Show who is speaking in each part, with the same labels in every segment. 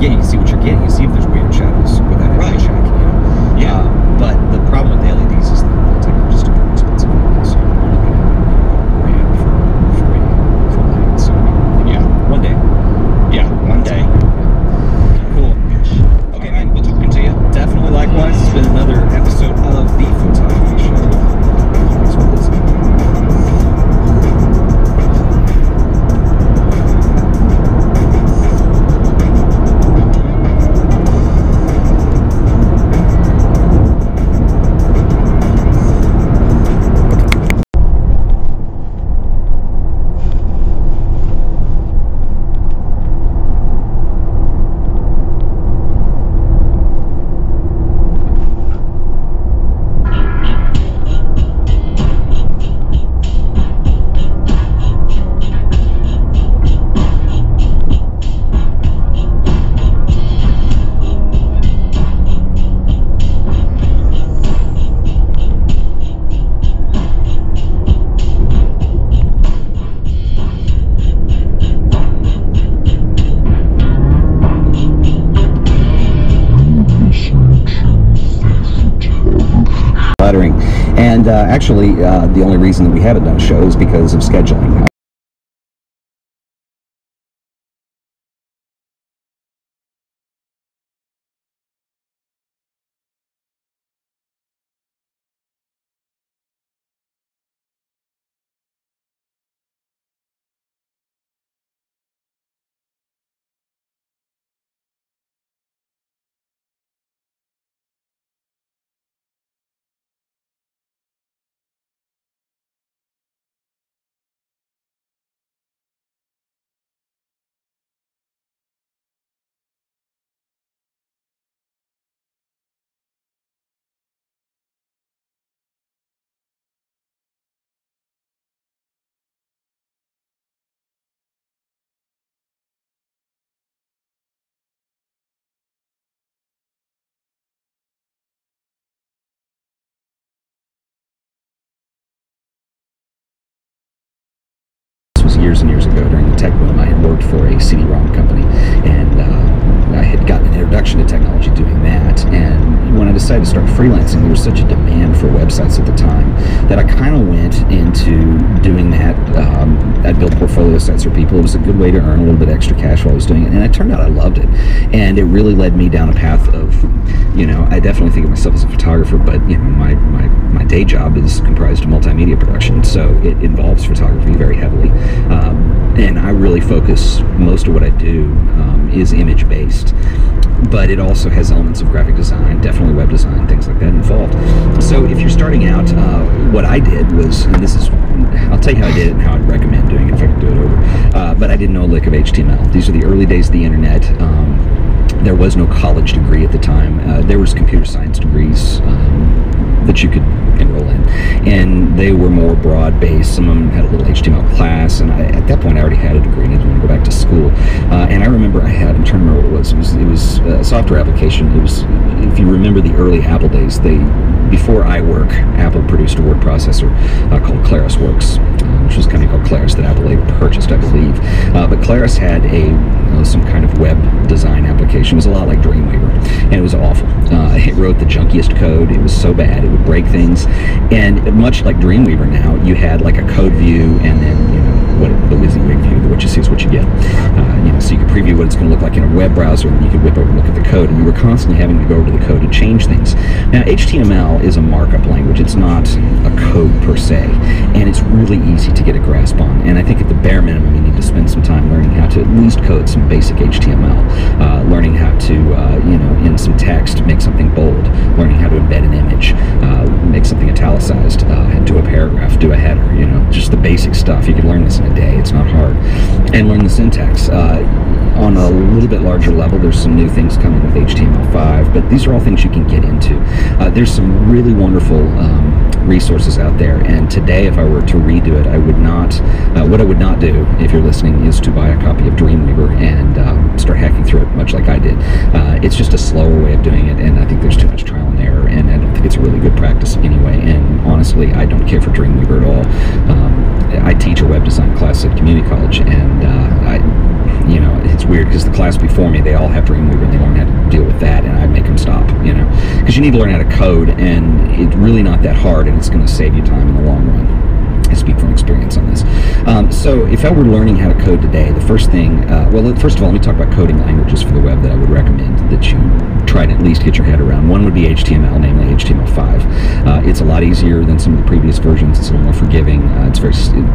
Speaker 1: Yeah, you can see what you're getting. You see if there's weird shadows with that image check.
Speaker 2: Yeah.
Speaker 1: But the problem with the LEDs is that the technology is more expensive. So you're looking at $1,000 for light. So
Speaker 2: yeah,
Speaker 1: one day.
Speaker 2: Yeah, one day.
Speaker 1: Cool.
Speaker 2: Okay, man. Good talking to you.
Speaker 1: Definitely. Likewise. It's been another episode of the Photography Show. Thanks for listening. And actually, the only reason that we haven't done a show is because of scheduling. Years and years ago during the tech boom, I had worked for a CD-ROM company, and I had gotten an introduction to technology doing that. And when I decided to start freelancing, there was such a demand for websites at the time that I kind of went into doing that. I'd build portfolio sites for people. It was a good way to earn a little bit extra cash while I was doing it, and it turned out I loved it. And it really led me down a path of, I definitely think of myself as a photographer, but my day job is comprised of multimedia production, so it involves photography very heavily. And I really focus, most of what I do is image based, but it also has elements of graphic design, definitely web design, things like that involved. So if you're starting out, what I did was, and this is, I'll tell you how I did it and how I'd recommend doing it if I could do it over, but I didn't know a lick of HTML. These are the early days of the internet. There was no college degree at the time. There was computer science degrees that you could enroll in, and they were more broad-based. Some of them had a little HTML class, and at that point I already had a degree and I didn't want to go back to school. And I remember I had, I'm trying to remember what it was. It was a software application. It was, if you remember the early Apple days, before iWork, Apple produced a word processor called Claris Works, which was a company called Claris that Apple later purchased, I believe. But Claris had some kind of web design application. It was a lot like Dreamweaver, and it was awful. It wrote the junkiest code. It was so bad. It would break things. And much like Dreamweaver now, you had like a code view, and then, the WYSIWYG view, what you see is what you get. So you could preview what it's going to look like in a web browser, and you could whip over and look at the code, and you were constantly having to go over to the code to change things. Now, HTML is a markup language. It's not a code per se, and it's really easy to get a grasp on. And I think at the bare minimum, you need to spend some time learning how to at least code some basic HTML, learning how to, in some text, make something bold, learning how to embed an image, make something italicized, do a paragraph, do a header, just the basic stuff. You can learn this in a day. It's not hard. And learn the syntax. On a little bit larger level, there's some new things coming with HTML5, but these are all things you can get into. There's some really wonderful resources out there, and today, if I were to redo it, I would not, what I would not do, if you're listening, is to buy a copy of Dreamweaver and start hacking through it, much like I did. It's just a slower way of doing it, and I think there's too much trial and error, and I don't think it's a really good practice anyway, and honestly, I don't care for Dreamweaver at all. I teach a web design class at community college, and it's it's weird because the class before me, they all have Dreamweaver and they learn how to deal with that, and I make them stop, because you need to learn how to code, and it's really not that hard, and it's going to save you time in the long run. I speak from experience on this. So if I were learning how to code today, the first thing, first of all, let me talk about coding languages for the web that I would recommend that you try to at least get your head around. One would be HTML, namely HTML5. It's a lot easier than some of the previous versions. It's a little more forgiving. It's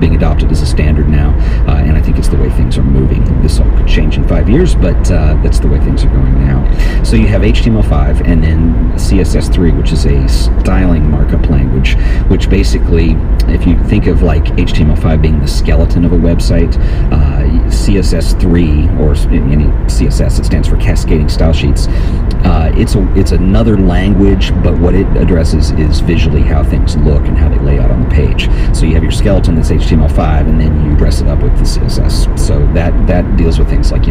Speaker 1: being adopted as a standard now, and I think it's the way things are moving. This all could change in 5 years, but that's the way things are going now. So you have HTML5 and then CSS3, which is a styling markup language, which basically, if you think of like HTML5 being the skeleton of a website, CSS3, or any CSS, it stands for Cascading Style Sheets. It's another language, but what it addresses is visually how things look and how they lay out on the page. So you have your skeleton that's HTML5, and then you dress it up with the CSS. So that deals with things like,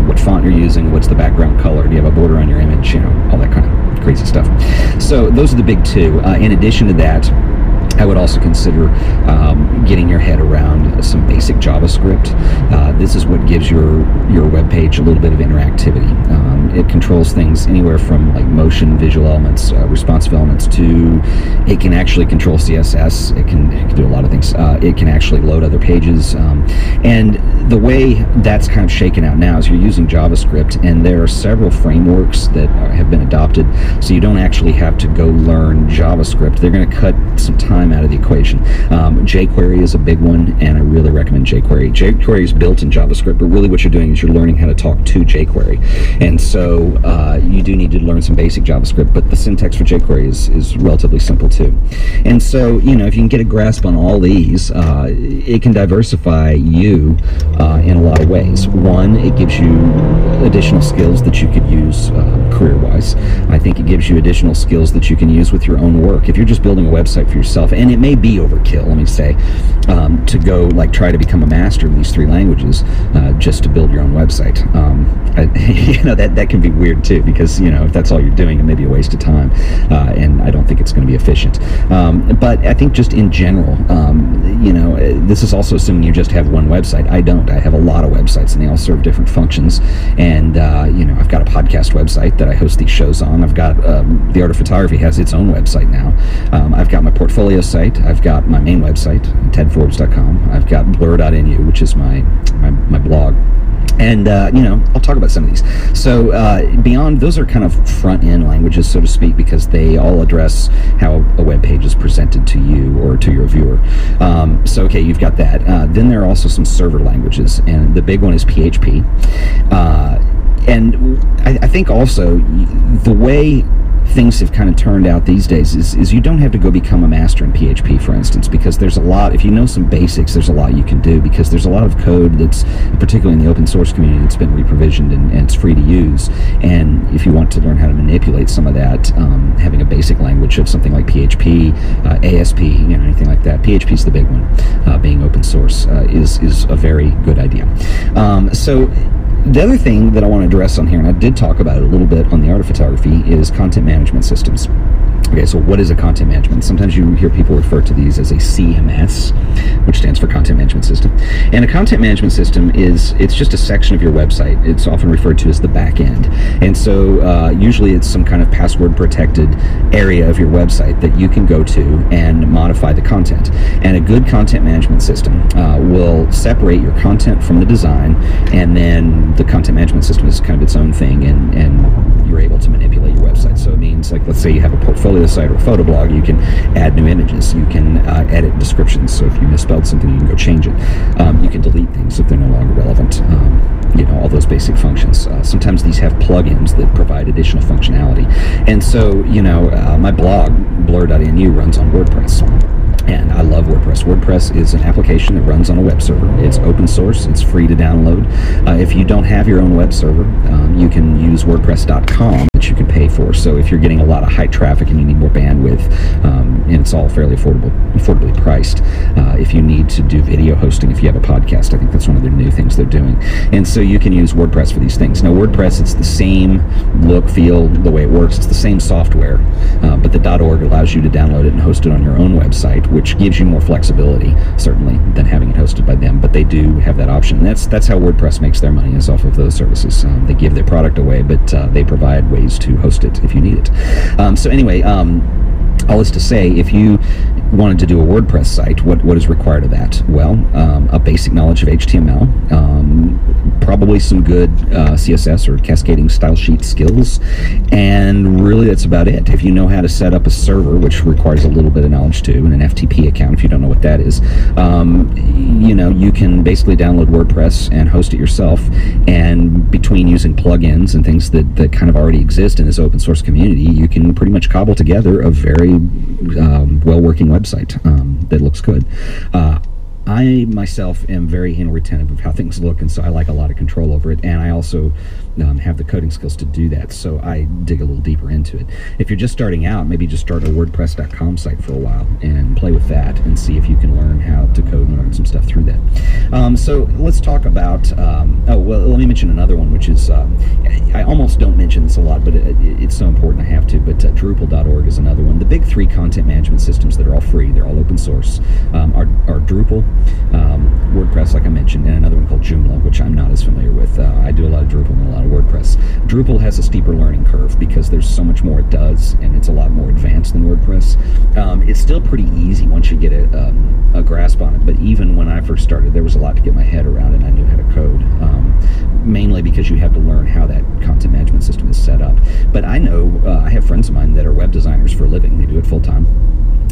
Speaker 1: what font you're using, what's the background color, do you have a border on your image, all that kind of crazy stuff. So those are the big two. In addition to that, I would also consider getting your head around some basic JavaScript. This is what gives your web page a little bit of interactivity. It controls things anywhere from like motion, visual elements, responsive elements, to it can actually control CSS. It can do a lot of things. It can actually load other pages. And the way that's kind of shaken out now is you're using JavaScript, and there are several frameworks that have been adopted, so you don't actually have to go learn JavaScript. They're going to cut some time out of the equation. jQuery is a big one, and I really recommend jQuery. jQuery is built in JavaScript, but really what you're doing is you're learning how to talk to jQuery. And so you do need to learn some basic JavaScript, but the syntax for jQuery is relatively simple too. And so, if you can get a grasp on all these, it can diversify you in a lot of ways. One, it gives you additional skills that you could use career-wise. I think it gives you additional skills that you can use with your own work. If you're just building a website for yourself, and it may be overkill, let me say, to go try to become a master of these 3 languages just to build your own website. That can be weird too, because if that's all you're doing, it may be a waste of time, and I don't think it's going to be efficient. But I think just in general, this is also assuming you just have one website. I don't. I have a lot of websites, and they all serve different functions. And I've got a podcast website that I host these shows on. I've got The Art of Photography has its own website now. I've got my portfolio site. I've got my main website, tedforbes.com. I've got blur.nu, which is my blog. And, I'll talk about some of these. So beyond, those are kind of front-end languages, so to speak, because they all address how a web page is presented to you or to your viewer. So, okay, you've got that. Then there are also some server languages, and the big one is PHP. And I think also the way things have kind of turned out these days is you don't have to go become a master in PHP, for instance, because there's a lot, if you know some basics, there's a lot you can do, because there's a lot of code that's, particularly in the open source community, that's been reprovisioned and it's free to use. And if you want to learn how to manipulate some of that, having a basic language of something like PHP, ASP, anything like that, PHP is the big one, being open source, is a very good idea. So the other thing that I want to address on here, and I did talk about it a little bit on The Art of Photography, is content management systems. Okay, so what is a content management? Sometimes you hear people refer to these as a CMS, which stands for Content Management System. And a content management system it's just a section of your website. It's often referred to as the back end. And so usually it's some kind of password protected area of your website that you can go to and modify the content. And a good content management system will separate your content from the design, and then the content management system is kind of its own thing, and you're able to manipulate your website. So it means, like, let's say you have a portfolio site or a photo blog, you can add new images, you can edit descriptions, so if you misspelled something, you can go change it. You can delete things if they're no longer relevant. All those basic functions. Sometimes these have plugins that provide additional functionality. And so, my blog, blur.nu, runs on WordPress. And I love WordPress. WordPress is an application that runs on a web server. It's open source. It's free to download. If you don't have your own web server, you can use WordPress.com. that you can pay for. So if you're getting a lot of high traffic and you need more bandwidth, and it's all fairly affordably priced. If you need to do video hosting, if you have a podcast, I think that's one of the new things they're doing. And so you can use WordPress for these things. Now, WordPress, it's the same look, feel, the way it works. It's the same software, but the .org allows you to download it and host it on your own website, which gives you more flexibility, certainly, than having it hosted by them. But they do have that option. And that's how WordPress makes their money, is off of those services. They give their product away, but they provide ways to host it if you need it. So anyway, all this to say, if you wanted to do a WordPress site, what is required of that? Well, a basic knowledge of HTML, probably some good CSS or cascading style sheet skills, and really that's about it. If you know how to set up a server, which requires a little bit of knowledge too, and an FTP account if you don't know what that is, you can basically download WordPress and host it yourself, and between using plugins and things that kind of already exist in this open source community, you can pretty much cobble together a very well-working website that looks good. I myself am very anal retentive of how things look, and so I like a lot of control over it, and I also have the coding skills to do that, so I dig a little deeper into it. If you're just starting out, maybe just start a WordPress.com site for a while and play with that and see if you can learn how to code and learn some stuff through that. So let's talk about, let me mention another one, which is, I almost don't mention this a lot, but it's so important I have to, but Drupal.org is another one. The big three content management systems that are all free, they're all open source, are Drupal, WordPress, like I mentioned, and another one called Joomla, which I'm not as familiar with. I do a lot of Drupal and a lot of WordPress. Drupal has a steeper learning curve because there's so much more it does, and it's a lot more advanced than WordPress. It's still pretty easy once you get a grasp on it, but even when I first started, there was a lot to get my head around, and I knew how to code, mainly because you have to learn how that content management system is set up. But I know, I have friends of mine that are web designers for a living. They do it full-time.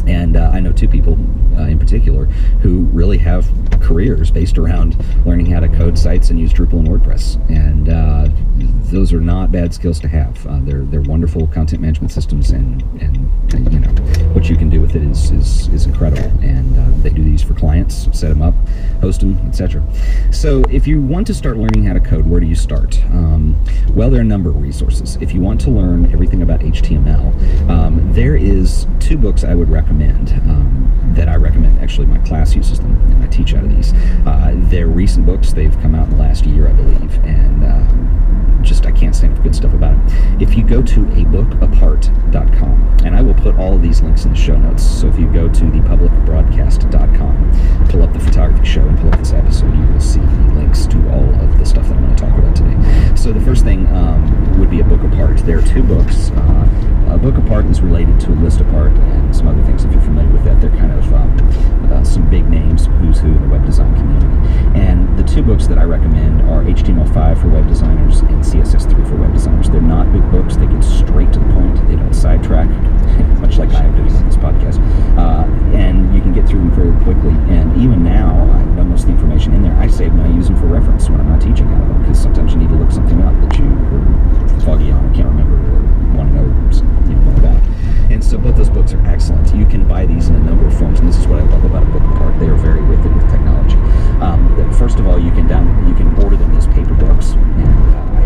Speaker 1: And I know two people in particular who really have careers based around learning how to code sites and use Drupal and WordPress. And those are not bad skills to have. They're wonderful content management systems, and what you can do with it is incredible. And they do these for clients, set them up, host them, etc. So if you want to start learning how to code, where do you start? Well, there are a number of resources. If you want to learn everything about HTML, there is two books I would recommend that I recommend. Actually, my class uses them, and I teach out of these. They're recent books. They've come out in the last year, I believe, and I can't say enough good stuff about it. If you go to abookapart.com, and I will put all of these links in the show notes, so if you go to thepublicbroadcast.com, pull up the photography show and pull up this episode, you will see links to all of the stuff that I'm going to talk about today. So the first thing would be A Book Apart. There are two books. A Book Apart is related to A List Apart and some other things, if you're familiar with that. They're kind of some big names, who's who in the web design community. And the two books that I recommend are HTML5 for web designers and CSS3 for web designers. They're not big books. They get straight to the point. They don't sidetrack, much like I am doing on this podcast. And you can get through them very quickly. And even now, I know most of the information in there. I save them and I use them for reference when I'm not teaching out of them, because sometimes you need to look something up that you were foggy on or can't remember or want to know more about. And so both those books are excellent. You can buy these in a number of forms, and this is what I love about A Book Apart. They are very with it with technology. First of all, you can order them as paper books, and I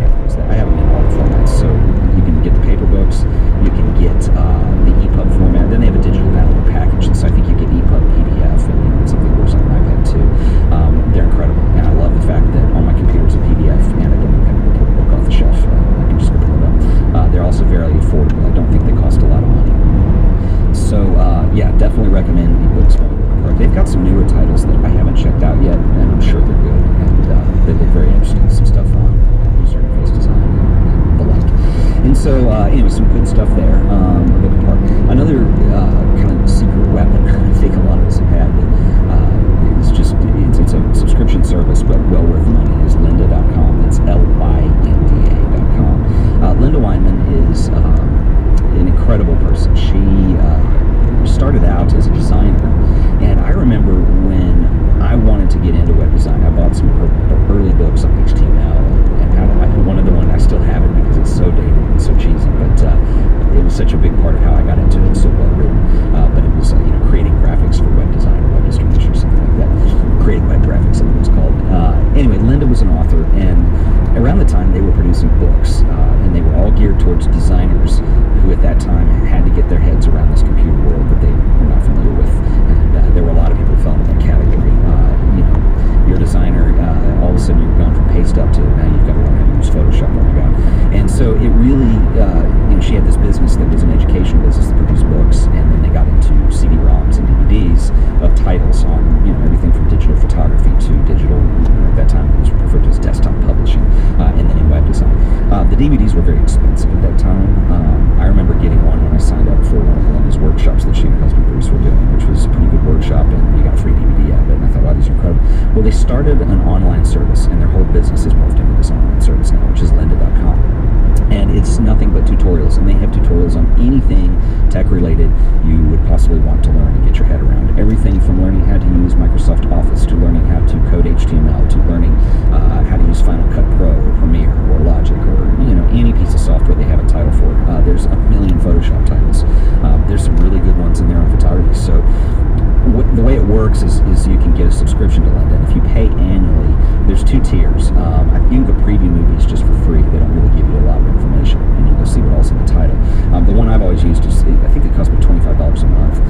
Speaker 1: have them in all formats. So you can get the paper books, you can get the EPUB format. Then they have a digital download package, and so I think you get EPUB, PDF, and something works on an iPad too. They're incredible, and I love the fact that on my computer is a PDF, and I don't have to pull the book off the shelf. I can just go pull it up. They're also very affordable. I don't think they cost a lot of money. So definitely recommend the books from A Book Apart. They've got some newer titles that I haven't checked out yet, and I'm sure they're good, and they look very interesting. Some stuff on user interface design and the like. And so, anyway, some good stuff there. A Book Apart. Another kind of secret weapon I think a lot of us have had it's a subscription service, but well worth the money, is lynda.com. It's lynda.com. Linda Weinman is an incredible person. She started out as a designer, and I remember when I wanted to get into web design, I bought some of her early books on HTML, and one of the ones I still have it because it's so dated and so cheesy, but it was such a big part of how I got into it. So well written, but it was creating graphics for web design or web distribution or something like that. Creating web graphics, I think it was called. Anyway, Linda was an author, and around the time they were producing books, and they were all geared towards design DVDs were very expensive at that time. I remember getting one when I signed up for one of Linda's workshops that she and her husband Bruce were doing, which was a pretty good workshop, and you got a free DVD out of it, and I thought, wow, these are incredible. Well, they started an online service, and their whole business has morphed into this online service now, which is lynda.com. And it's nothing but tutorials, and they have tutorials on anything tech-related you would possibly want to learn and get your head around. Everything from learning how to use Microsoft Office, to learning how to code HTML, to learning how to use Final Cut Pro, or Premiere, or Logic, or any piece of software they have a title for. There's a million Photoshop titles. There's some really good ones in there on photography. So the way it works is you can get a subscription to Lynda, and if you pay annually, there's 2 tiers. You can go preview movies just for free. They don't really give you a lot of information, and you can go see what else in the title. The one I've always used is, I think it costs me $25 a month.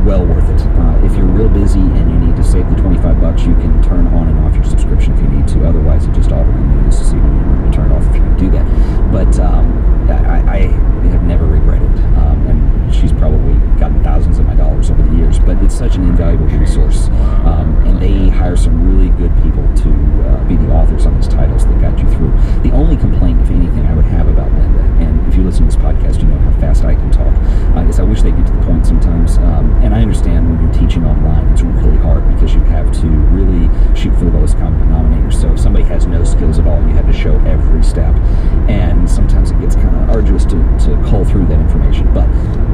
Speaker 1: Well worth it. If you're real busy and you need to save the $25, you can turn on and off your subscription if you need to. Otherwise, it just auto-renews, so you don't even need to turn it off if you can do that. But I have never regretted, and she's probably gotten thousands of my dollars over the years, but it's such an invaluable resource. And they hire some really good people to be the authors on these titles that guide you through. The only complaint, if anything, I would have about Lynda, and if you listen to this podcast, you know how fast I can talk, is I wish they get to the point sometimes. And I understand when you're teaching online, it's really hard because you have to really shoot for the lowest common denominator. So if somebody has no skills at all, you have to show every step. And sometimes it gets kind of arduous to cull through that information. But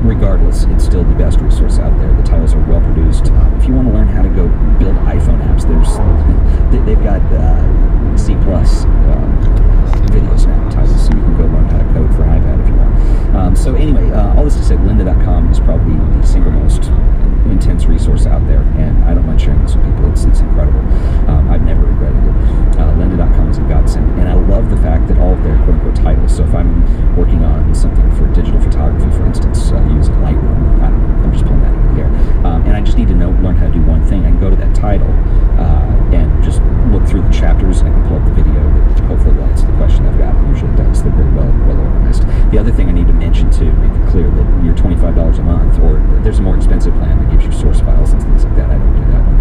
Speaker 1: regardless, it's still the best resource out there. The titles are well produced. If you want to learn how to go build iPhone apps, they've got C+ videos now, titles, so you can go learn how to code for iPad if you want. So anyway, all this to say, lynda.com is probably the single most intense resource out there, and I don't mind sharing this with people. It's incredible. I've never regretted it. Lynda.com is a godsend, and I love the fact that all of their quote-unquote titles, so if I'm working on something for digital photography, for instance, using Lightroom, I don't know, I'm just pulling that out of the air, and I just need to learn how to do one thing, I can go to that title and just look through the chapters, and I can pull up the video that hopefully will answer the question I've got. It usually does. They're very well organized. The other thing I need to mention too, make it clear that you're $25 a month, or there's a more expensive plan that gives you source files and things like that. I don't do that one,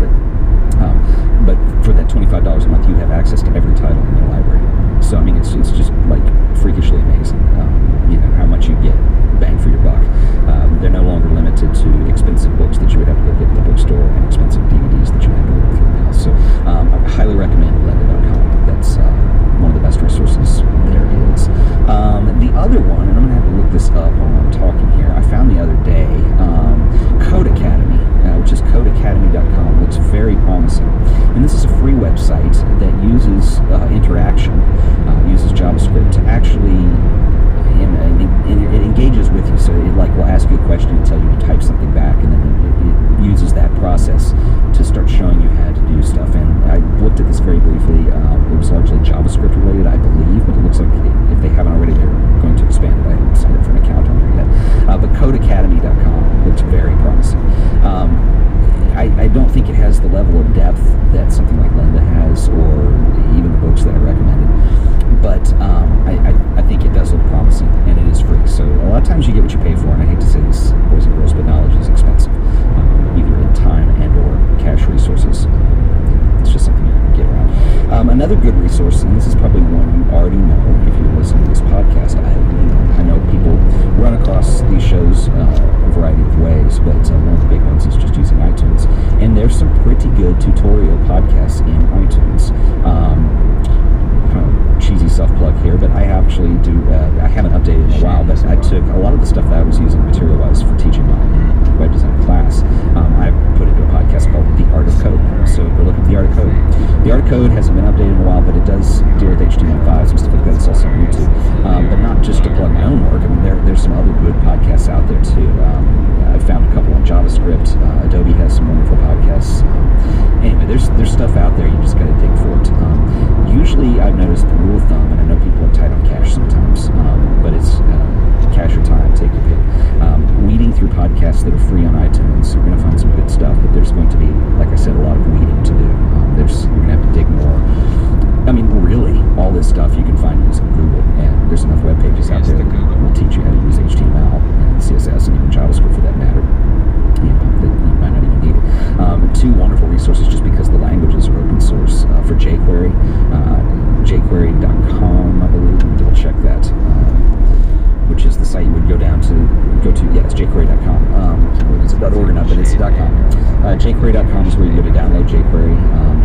Speaker 1: but for that $25 a month, you have access to every title in their library. So I mean, it's just like freakishly amazing. How much you get bang for your buck. They're no longer limited to expensive books that you would have to go get at the bookstore and expensive DVDs that you have to go through the mail. So I highly recommend lynda.com. That's one of the best resources there is. The other one, and I'm going to have to look this up while I'm talking here, I found the other day, Code Academy, which is codeacademy.com, looks very promising. And this is a free website that uses interaction, uses JavaScript to actually it engages with you, so it will ask you a question and tell you to type something back, and then it uses that process to start showing you how to do stuff. And I looked at this very briefly. It was largely JavaScript related, I believe, but it looks like if they haven't already, they're going to expand it. I haven't signed up for an account on there yet. But codeacademy.com looks very promising. I don't think it has the level of depth that something like Lynda has, or even the books that I recommended. But I think it does look promising, and it is free. So a lot of times you get what you pay for, and I hate to say this, boys and girls, but knowledge is expensive, either in time and or cash resources. It's just something you have to get around. Another good resource, and this is probably one you already know if you're listening to this podcast. I know people run across these shows a variety of ways, but one of the big ones is just using iTunes. And there's some pretty good tutorial podcasts in iTunes. Cheesy self-plug here, but I actually do, I haven't updated in a while, but I took a lot of the stuff that I was using material-wise for teaching my web design class. I put into a podcast called The Art of Code. So go look at The Art of Code. The Art of Code hasn't been updated in a while, but it does deal with HTML5 and stuff like that. It's also on YouTube. But not just to plug my own work. I mean, there's some other good podcasts out there too. I found a couple on JavaScript. Adobe has some wonderful podcasts. Anyway, there's stuff out there. You just got to dig for it. Usually, I've noticed the rule of thumb, and I know people are tight on cash sometimes, but it's cash or time, take your pick. Weeding through podcasts that are free on iTunes, you're going to find some good stuff, but there's going to be, like I said, a lot of weeding to do. You're going to have to dig more. I mean, really, all this stuff you can find using Google, and there's enough web pages out there that will teach you how to use HTML and CSS and even JavaScript for that matter. That you might not even need it. Two wonderful resources just because the languages are open source for jQuery. jQuery.com, I believe. jQuery.com. It's .org or not, but it's .com. jQuery.com is where you go to download jQuery,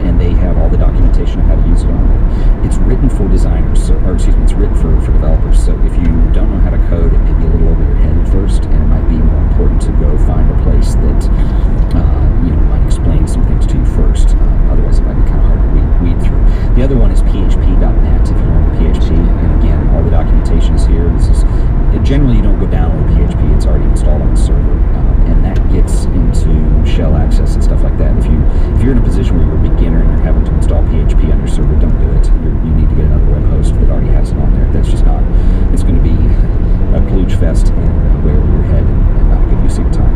Speaker 1: and they have all the documentation of how to use it on there. It's written for designers, it's written for developers. So if you don't know how to code, it may be a little over your head at first, and it might be more important to go find a place that might explain some things to you first. Otherwise, it might be kind of hard to weed through. The other one is php.net if you learn PHP, and again, all the documentation is here. Generally, you don't go download PHP; it's already installed on the server, and that gets into shell access and stuff like that. If you're in a position where you're a beginner and you're having to install PHP on your server, don't do it. You need to get another web host that already has it on there. That's just not. It's going to be a kludge fest and way over your head and not a good use of your time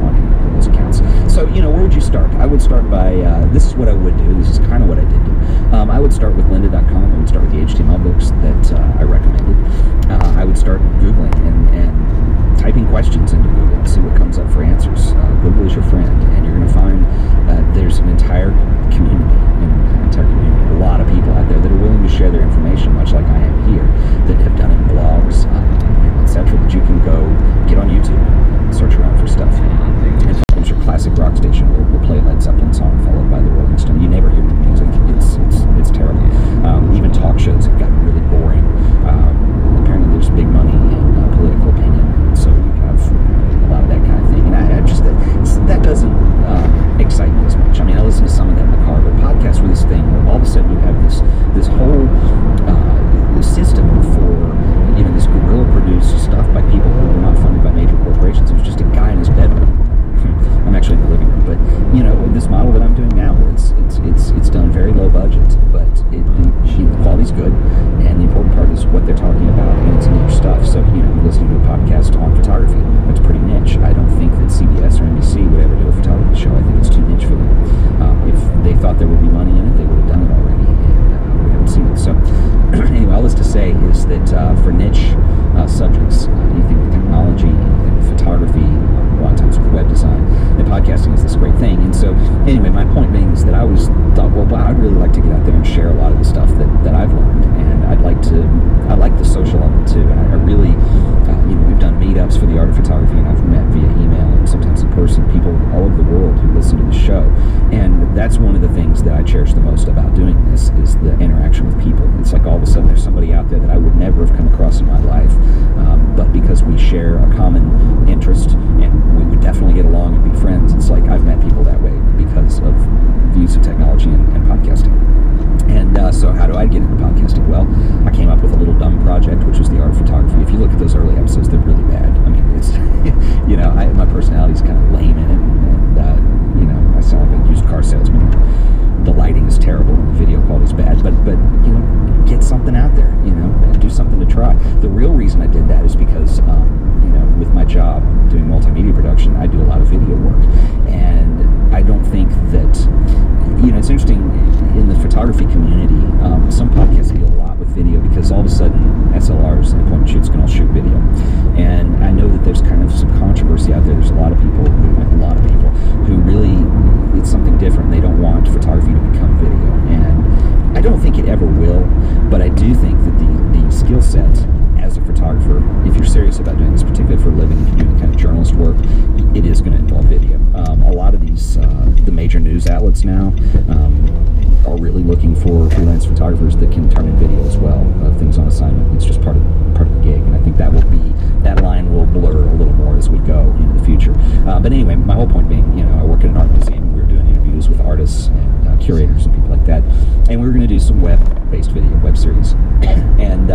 Speaker 1: on those accounts. So, where would you start? I would start by, this is what I would do. This is kind of what I did do. I would start with lynda.com. I would start with the HTML books that I recommended. I would start Googling and typing questions into Google and see what comes up for answers. Google is your friend, and you're going to find there's an entire community, a lot of people out there that are willing to share their information, much like I am here, that have done it in blogs, etc., that you can go get on YouTube and search around for stuff. And follow your classic rock station will play a Led Zeppelin song followed by the Rolling Stone. You never hear the music. It's terrible. Even talk shows have gotten really boring. Apparently there's big money in political opinion, so you have a lot of that kind of thing. And I just that doesn't excite me as much. I mean, I listen to some of that in the car, but podcasts were this thing where all of a sudden you have this whole system for this guerrilla-produced stuff by people who were not funded by major corporations. It was just a guy in his bedroom. I'm actually in the living room, but this model that I'm doing now, it's done very low budget, but the quality's good, and the important part is what they're talking about, and it's niche stuff. So you're listening to a podcast on photography. That's pretty niche. I don't think that CBS or NBC would ever do a photography show. I think it's too niche for them. If they thought there would be money in it, they would have done it already, and we haven't seen it. So anyway, all this to say is that for niche subjects, anything with technology, anything with photography, a lot of times with web design, and podcasting is this great thing. And so anyway, my point being is that I always thought, well, wow, I'd really like to get out there and share a lot of the stuff that I've learned, and I like the social element too. And I really, we've done meetups for the art of photography, and I've met via email and sometimes in person people all over the world who listen to the show. And that's one of the things that I cherish the most about doing this is the interaction with people. It's like all of a sudden there's somebody out there that I would never have come across in my life, but because we share a common interest and we would definitely get along and be friends, it's like I've met people that way because of the use of technology and podcasting. And so how do I get into podcasting? Well, I came up with a little dumb project, which was the art of photography. If you look at those early episodes, they're really bad. I mean, it's, my personality is kind of lame in it, and I sound like a used car salesman. The lighting is terrible, the video quality is bad, but get something out there, do something to try. The real reason I did that is because, with my job doing multimedia production, I do a lot of video work, and I don't think that, it's interesting in the photography community, some podcasts deal a lot with video because all of a sudden SLRs and point and shoots can all shoot video, and I know that there's kind of some controversy out there. There's a lot of people who really, it's something different. They don't want photography to become video, and I don't think it ever will, but I do think that the skill set as a photographer, if you're serious about doing this, particularly for a living, if you're doing kind of journalist work, it is going to involve video. A lot of these, the major news outlets now, are really looking for freelance photographers that can turn in video as well, things on assignment. It's just part of the gig, and I think that line will blur a little more as we go into the future. But anyway, my whole point being, I work at an art museum. We were doing interviews with artists and curators and people like that, and we were going to do some web-based video, web series, and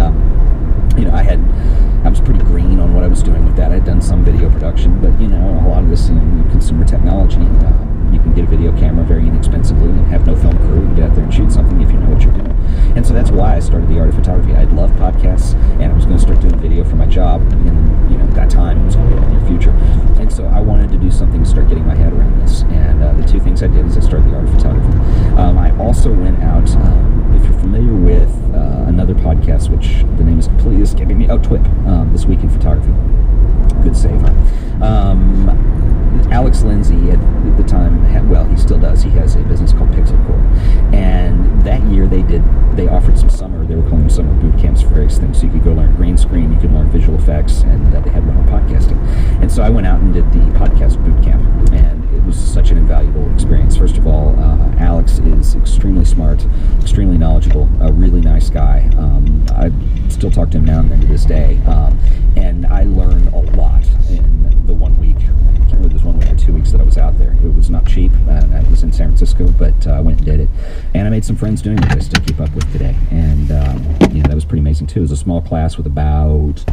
Speaker 1: I was pretty green on what I was doing with that. I'd done some video production, but a lot of this consumer technology, you can get a video camera very inexpensively and have no film crew and get out there and shoot something if you know what you're doing. And so that's why I started the art of photography. I love podcasts, and I was going to start doing video for my job, and at that time it was going to be in the near future. And so I wanted to do something to start getting my head around this. And the two things I did is I started the art of photography. I also went out, if you're familiar with another podcast, which the name is completely escaping me, TWIP, This Week in Photography. Good save, huh? Alex Lindsay at the time, he still does. He has a business called Pixel Core, and that year they offered they were calling them summer boot camps for various things. So you could go learn green screen, you could learn visual effects, and they had one on podcasting. And so I went out and did the podcast boot camp, and it was such an invaluable experience. First of all, Alex is extremely smart, extremely knowledgeable, a really nice guy. I still talk to him now and then to this day, and I learned a lot in the 1 week. I can't remember if it was 1 week or 2 weeks that I was out there. It was not cheap, and I was in San Francisco, but I went and did it, and I made some friends doing it that I still keep up with today, and that was pretty amazing too. It was a small class with about